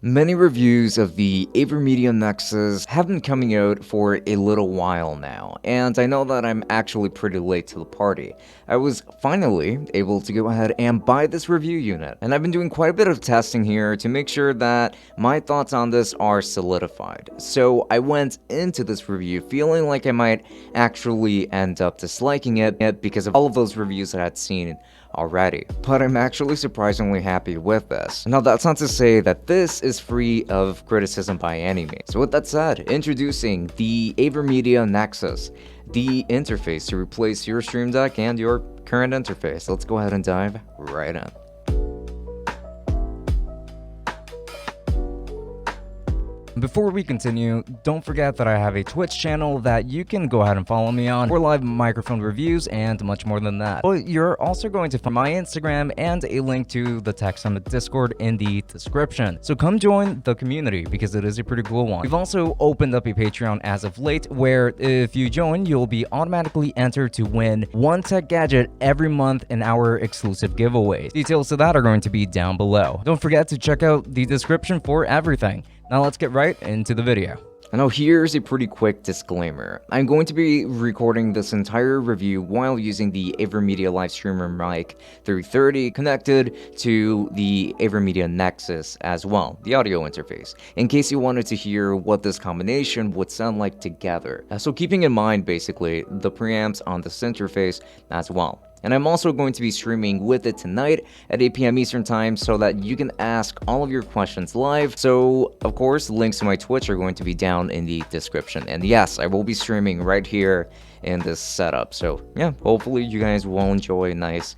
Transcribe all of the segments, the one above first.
Many reviews of the AVerMedia Nexus have been coming out for a little while now, and I know that I'm actually pretty late to the party. I was finally able to go ahead and buy this review unit, and I've been doing quite a bit of testing here to make sure that my thoughts on this are solidified. So I went into this review feeling like I might actually end up disliking it because of all of those reviews that I had seen already, but I'm actually surprisingly happy with this. Now, that's not to say that this is free of criticism by any means. So with that said, introducing the AVerMedia Nexus, the interface to replace your Stream Deck and your current interface. Let's go ahead and dive right in. Before we continue, don't forget that I have a Twitch channel that you can go ahead and follow me on for live microphone reviews and much more than that. But you're also going to find my Instagram and a link to the Tech Summit Discord in the description. So come join the community because it is a pretty cool one. We've also opened up a Patreon as of late where if you join, you'll be automatically entered to win one tech gadget every month in our exclusive giveaways. Details to that are going to be down below. Don't forget to check out the description for everything. Now let's get right into the video. Now here's a pretty quick disclaimer. I'm going to be recording this entire review while using the AVerMedia live streamer mic 330 connected to the AVerMedia Nexus as well, the audio interface, in case you wanted to hear what this combination would sound like together. So keeping in mind basically the preamps on this interface as well. And I'm also going to be streaming with it tonight at 8 p.m. Eastern Time so that you can ask all of your questions live. So, of course, links to my Twitch are going to be down in the description. And yes, I will be streaming right here in this setup. So, yeah, hopefully you guys will enjoy a nice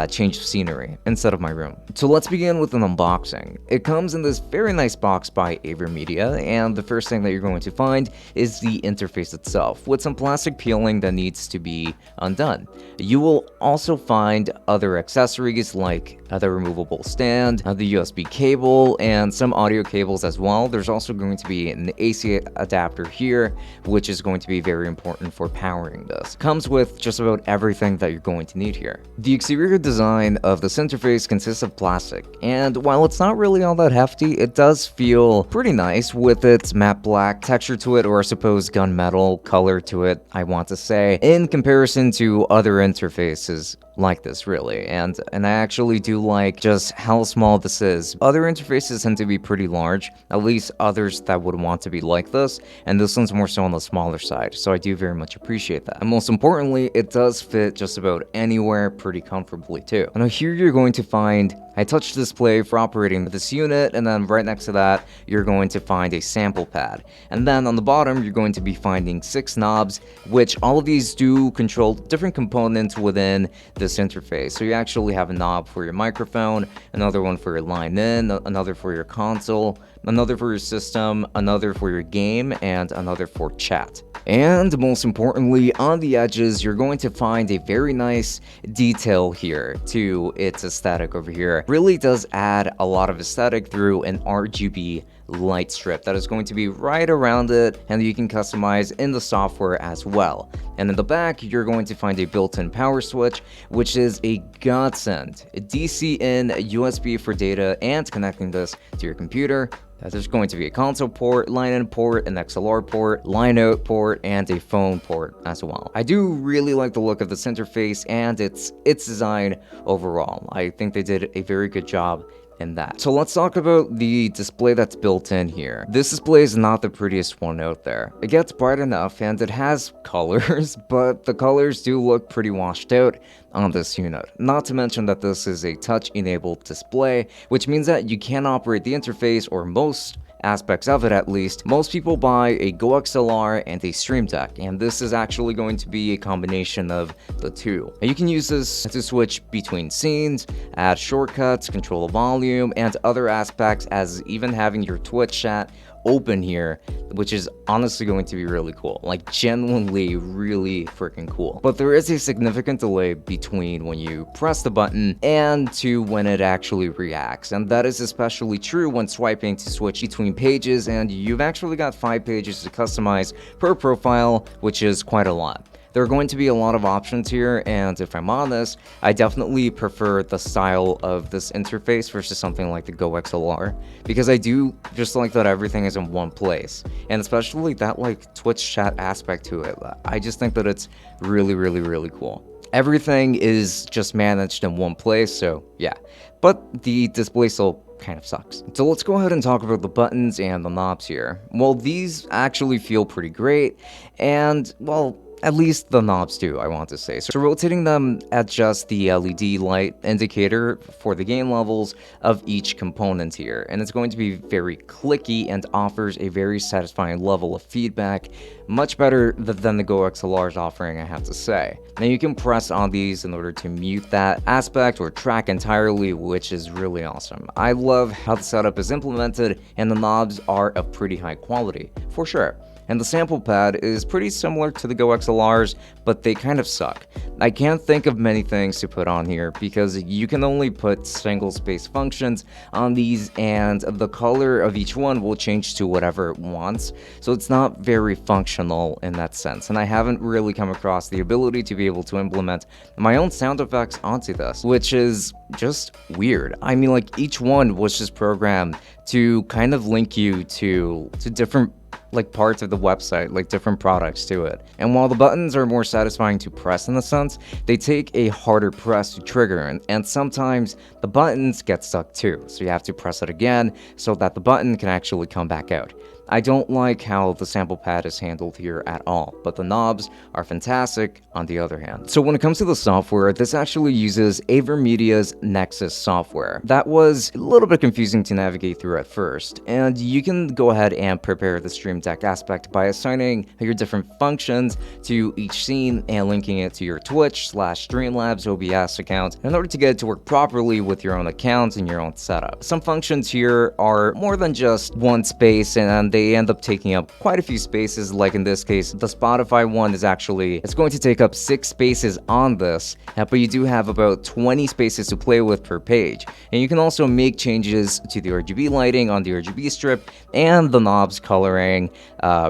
change of scenery instead of my room. So let's begin with an unboxing. It comes in this very nice box by AVerMedia, and the first thing that you're going to find is the interface itself, with some plastic peeling that needs to be undone. You will also find other accessories like the removable stand, the USB cable, and some audio cables as well. There's also going to be an AC adapter here, which is going to be very important for powering this. Comes with just about everything that you're going to need here. The exterior design of this interface consists of plastic, and while it's not really all that hefty, it does feel pretty nice with its matte black texture to it, or I suppose gunmetal color to it, I want to say, in comparison to other interfaces like this, really. And I actually do like just how small this is. Other interfaces tend to be pretty large, at least others that would want to be like this, and this one's more so on the smaller side, so I do very much appreciate that. And most importantly, it does fit just about anywhere pretty comfortably too. Now here you're going to find a touch display for operating this unit, and then right next to that, you're going to find a sample pad. And then on the bottom, you're going to be finding 6 knobs, which all of these do control different components within this interface. So you actually have a knob for your microphone, another one for your line in, another for your console, another for your system, another for your game, and another for chat. And most importantly, on the edges, you're going to find a very nice detail here to its aesthetic over here. Really does add a lot of aesthetic through an RGB light strip that is going to be right around it, and you can customize in the software as well. And in the back, you're going to find a built-in power switch, which is a godsend. A DC in, a USB for data, and connecting this to your computer. There's going to be a console port, line-in port, an XLR port, line-out port, and a phone port as well. I do really like the look of this interface and its design overall. I think they did a very good job in that. So let's talk about the display that's built in here. This display is not the prettiest one out there. It gets bright enough and it has colors, but the colors do look pretty washed out on this unit. Not to mention that this is a touch-enabled display, which means that you can operate the interface, or most aspects of it at least. Most people buy a GoXLR and a Stream Deck, and this is actually going to be a combination of the two. And you can use this to switch between scenes, add shortcuts, control the volume, and other aspects, as even having your Twitch chat open here, which is honestly going to be really cool, like genuinely really freaking cool. But there is a significant delay between when you press the button and to when it actually reacts, and that is especially true when swiping to switch between pages, and you've actually got 5 pages to customize per profile, which is quite a lot. There are going to be a lot of options here, and if I'm honest, I definitely prefer the style of this interface versus something like the GoXLR, because I do just like that everything is in one place, and especially that like Twitch chat aspect to it. I just think that it's really cool. Everything is just managed in one place, so yeah. But the display still kind of sucks. So let's go ahead and talk about the buttons and the knobs here. Well, these actually feel pretty great, and well, at least the knobs do, I want to say. So rotating them adjusts the LED light indicator for the gain levels of each component here, and it's going to be very clicky and offers a very satisfying level of feedback, much better than the GoXLR is offering, I have to say. Now you can press on these in order to mute that aspect or track entirely, which is really awesome. I love how the setup is implemented, and the knobs are of pretty high quality, for sure. And the sample pad is pretty similar to the GoXLRs, but they kind of suck. I can't think of many things to put on here because you can only put single space functions on these, and the color of each one will change to whatever it wants, so it's not very functional in that sense. And I haven't really come across the ability to be able to implement my own sound effects onto this, which is just weird. I mean, like, each one was just programmed to kind of link you to different like parts of the website, like different products to it. And while the buttons are more satisfying to press in a sense, they take a harder press to trigger, and sometimes the buttons get stuck too, so you have to press it again so that the button can actually come back out. I don't like how the sample pad is handled here at all, but the knobs are fantastic on the other hand. So when it comes to the software, this actually uses AVerMedia's Nexus software. That was a little bit confusing to navigate through at first, and you can go ahead and prepare the Stream Deck aspect by assigning your different functions to each scene and linking it to your Twitch/Streamlabs OBS account in order to get it to work properly with your own account and your own setup. Some functions here are more than just one space, and they end up taking up quite a few spaces. Like in this case, the Spotify one is actually, it's going to take up 6 spaces on this, but you do have about 20 spaces to play with per page. And you can also make changes to the RGB lighting on the RGB strip and the knobs coloring,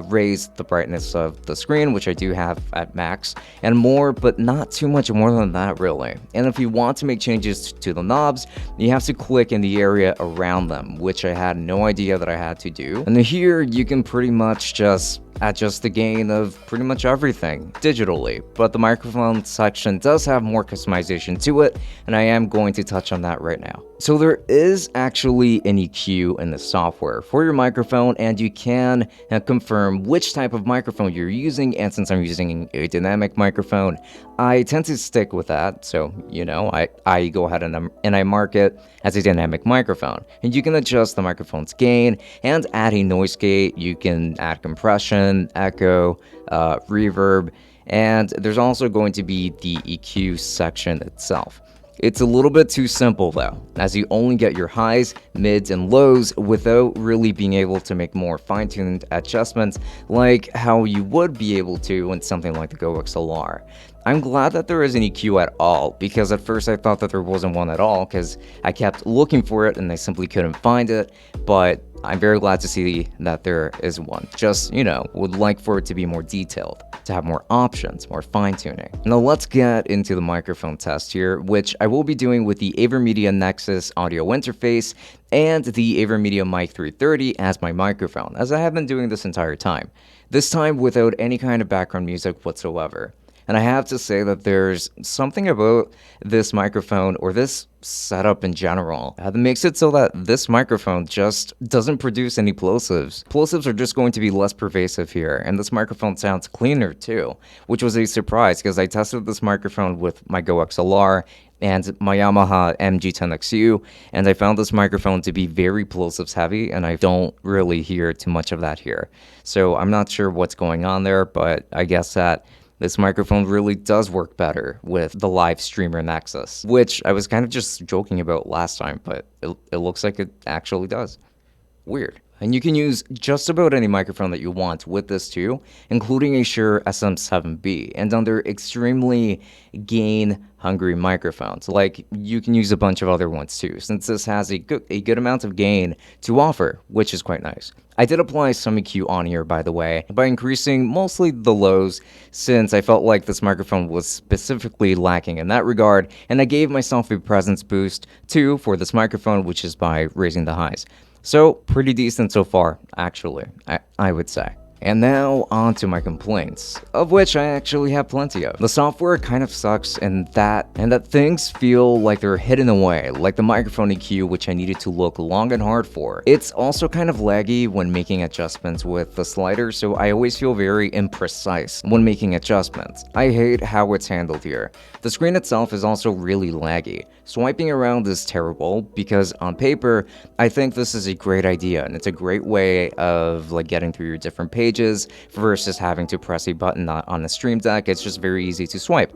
raise the brightness of the screen, which I do have at max, and more, but not too much more than that really. And if you want to make changes to the knobs, you have to click in the area around them, which I had no idea that I had to do. And here you can pretty much just adjust the gain of pretty much everything digitally, but the microphone section does have more customization to it, and I am going to touch on that right now. So there is actually an EQ in the software for your microphone, and you can confirm which type of microphone you're using, and since I'm using a dynamic microphone, I tend to stick with that. So, you know, I go ahead and I mark it as a dynamic microphone, and you can adjust the microphone's gain and add a noise gate. You can add compression, echo, reverb, and there's also going to be the EQ section itself. It's a little bit too simple though, as you only get your highs, mids, and lows without really being able to make more fine-tuned adjustments like how you would be able to in something like the GoXLR. I'm glad that there is an EQ at all, because at first I thought that there wasn't one at all because I kept looking for it and I simply couldn't find it, but I'm very glad to see that there is one. Just, you know, would like for it to be more detailed, to have more options, more fine-tuning. Now let's get into the microphone test here, which I will be doing with the AVerMedia Nexus audio interface and the AVerMedia Mic 330 as my microphone, as I have been doing this entire time. This time without any kind of background music whatsoever. And I have to say that there's something about this microphone, or this setup in general, that makes it so that this microphone just doesn't produce any plosives. Plosives are just going to be less pervasive here, and this microphone sounds cleaner too, which was a surprise because I tested this microphone with my GoXLR and my Yamaha MG10XU, and I found this microphone to be very plosives heavy, and I don't really hear too much of that here. So I'm not sure what's going on there, but I guess that this microphone really does work better with the live streamer Nexus, which I was kind of just joking about last time, but it looks like it actually does. Weird. And you can use just about any microphone that you want with this too, including a Shure SM7B, and under extremely gain-hungry microphones. Like, you can use a bunch of other ones too, since this has a good amount of gain to offer, which is quite nice. I did apply some EQ on here, by the way, by increasing mostly the lows, since I felt like this microphone was specifically lacking in that regard, and I gave myself a presence boost too for this microphone, which is by raising the highs. So, pretty decent so far, actually, I would say. And now, on to my complaints, of which I actually have plenty of. The software kind of sucks, and that things feel like they're hidden away, like the microphone EQ, which I needed to look long and hard for. It's also kind of laggy when making adjustments with the slider, so I always feel very imprecise when making adjustments. I hate how it's handled here. The screen itself is also really laggy. Swiping around is terrible, because on paper, I think this is a great idea, and it's a great way of like getting through your different pages versus having to press a button on the Stream Deck. It's just very easy to swipe.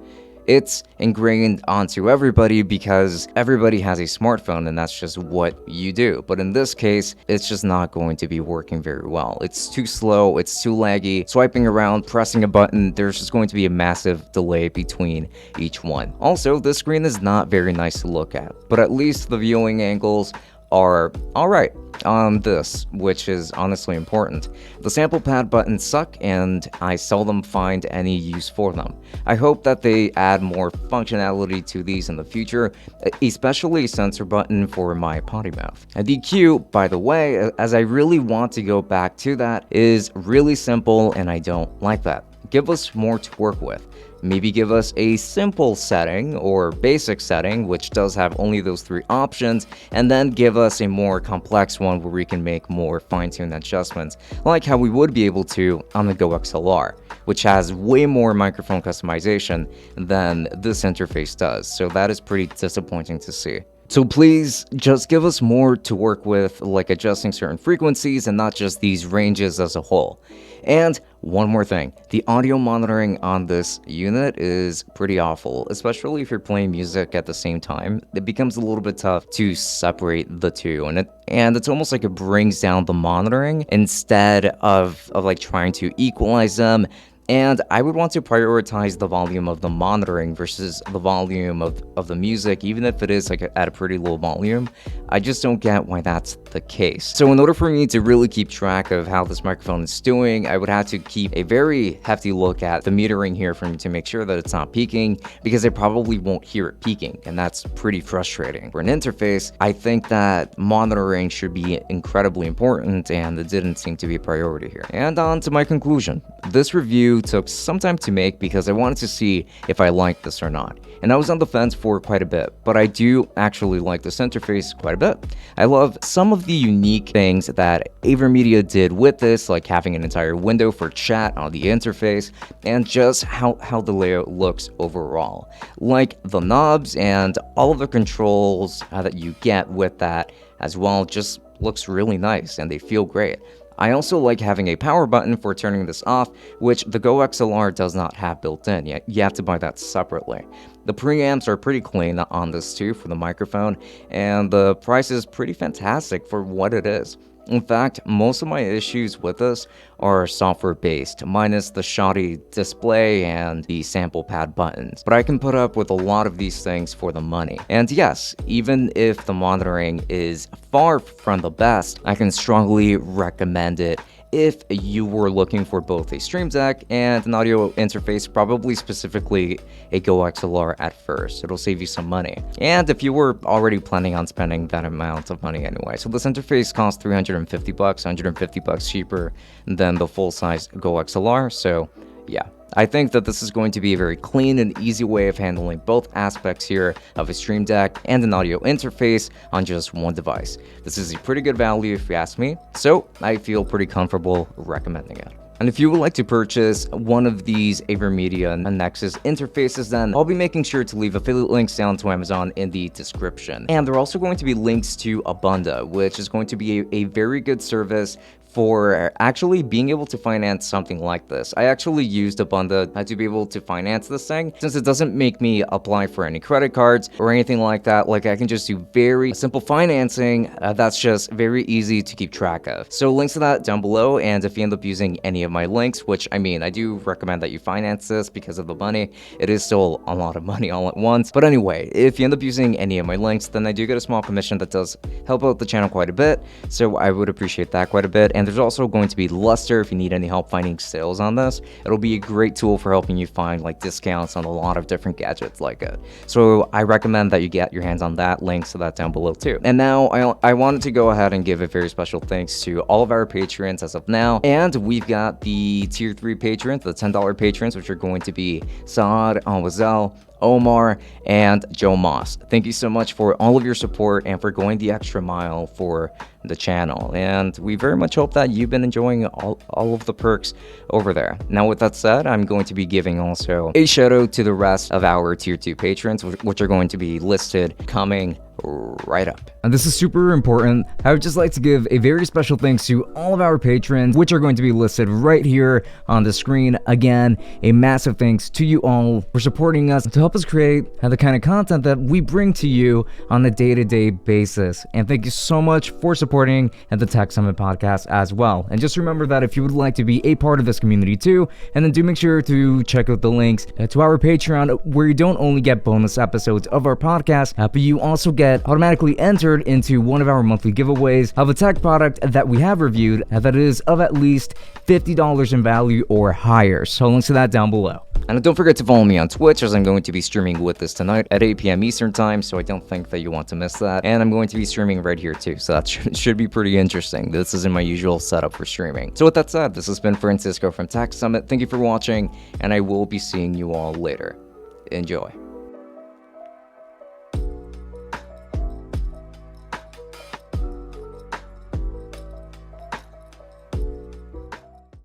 It's ingrained onto everybody because everybody has a smartphone and that's just what you do. But in this case, it's just not going to be working very well. It's too slow, it's too laggy. Swiping around, pressing a button, there's just going to be a massive delay between each one. Also, this screen is not very nice to look at, but at least the viewing angles are alright on this, which is honestly important. The sample pad buttons suck, and I seldom find any use for them. I hope that they add more functionality to these in the future, especially a sensor button for my potty mouth. And EQ, by the way, as I really want to go back to that, is really simple, and I don't like that. Give us more to work with. Maybe give us a simple setting or basic setting, which does have only those three options, and then give us a more complex one where we can make more fine-tuned adjustments, like how we would be able to on the GoXLR, which has way more microphone customization than this interface does, so that is pretty disappointing to see. So please, just give us more to work with, like adjusting certain frequencies and not just these ranges as a whole. And one more thing, the audio monitoring on this unit is pretty awful, especially if you're playing music at the same time. It becomes a little bit tough to separate the two, and it's almost like it brings down the monitoring instead of like trying to equalize them. And I would want to prioritize the volume of the monitoring versus the volume of the music, even if it is like at a pretty low volume. I just don't get why that's the case. So in order for me to really keep track of how this microphone is doing, I would have to keep a very hefty look at the metering here for me to make sure that it's not peaking, because I probably won't hear it peaking, and that's pretty frustrating. For an interface, I think that monitoring should be incredibly important, and it didn't seem to be a priority here. And on to my conclusion. This review took some time to make because I wanted to see if I liked this or not, and I was on the fence for quite a bit, but I do actually like this interface quite a bit. I love some of the unique things that AVerMedia did with this, like having an entire window for chat on the interface, and just how the layout looks overall. Like the knobs and all of the controls that you get with that as well just looks really nice, and they feel great. I also like having a power button for turning this off, which the GoXLR does not have built in yet. You have to buy that separately. The preamps are pretty clean on this too for the microphone, and the price is pretty fantastic for what it is. In fact, most of my issues with this are software based, minus the shoddy display and the sample pad buttons. But I can put up with a lot of these things for the money. And yes, even if the monitoring is far from the best, I can strongly recommend it if you were looking for both a Stream Deck and an audio interface, probably specifically a GoXLR at first. It'll save you some money. And if you were already planning on spending that amount of money anyway. So this interface costs $350, $150 cheaper than the full-size GoXLR, so yeah. I think that this is going to be a very clean and easy way of handling both aspects here of a Stream Deck and an audio interface on just one device. This is a pretty good value if you ask me, so I feel pretty comfortable recommending it. And if you would like to purchase one of these AVerMedia Nexus interfaces, then I'll be making sure to leave affiliate links down to Amazon in the description. And there are also going to be links to ABUNDA, which is going to be a very good service for actually being able to finance something like this. I actually used ABUNDA to be able to finance this thing, since it doesn't make me apply for any credit cards or anything like that. Like, I can just do very simple financing that's just very easy to keep track of. So links to that down below, and if you end up using any of my links, which I mean, I do recommend that you finance this because of the money. It is still a lot of money all at once. But anyway, if you end up using any of my links, then I do get a small commission that does help out the channel quite a bit. So I would appreciate that quite a bit. And there's also going to be Luster if you need any help finding sales on this. It'll be a great tool for helping you find like discounts on a lot of different gadgets like it. So I recommend that you get your hands on that. Links to that down below too. And now I wanted to go ahead and give a very special thanks to all of our patrons as of now. And we've got the tier 3 patrons, the $10 patrons, which are going to be Saad, Alwazel, Omar, and Joe Moss. Thank you so much for all of your support and for going the extra mile for the channel, and we very much hope that you've been enjoying all of the perks over there. Now with that said, I'm going to be giving also a shout out to the rest of our tier 2 patrons, which are going to be listed coming right up. And this is super important. I would just like to give a very special thanks to all of our patrons, which are going to be listed right here on the screen. Again, a massive thanks to you all for supporting us to help us create the kind of content that we bring to you on a day-to-day basis. And thank you so much for supporting the Tech Summit podcast as well. And just remember that if you would like to be a part of this community too, and then do make sure to check out the links to our Patreon, where you don't only get bonus episodes of our podcast, but you also get automatically entered into one of our monthly giveaways of a tech product that we have reviewed that is of at least $50 in value or higher. So links to that down below. And don't forget to follow me on Twitch, as I'm going to be streaming with this tonight at 8 p.m. Eastern time, so I don't think that you want to miss that. And I'm going to be streaming right here too, so that should be pretty interesting. This isn't my usual setup for streaming. So with that said, this has been Francisco from Tech Summit. Thank you for watching, and I will be seeing you all later. Enjoy.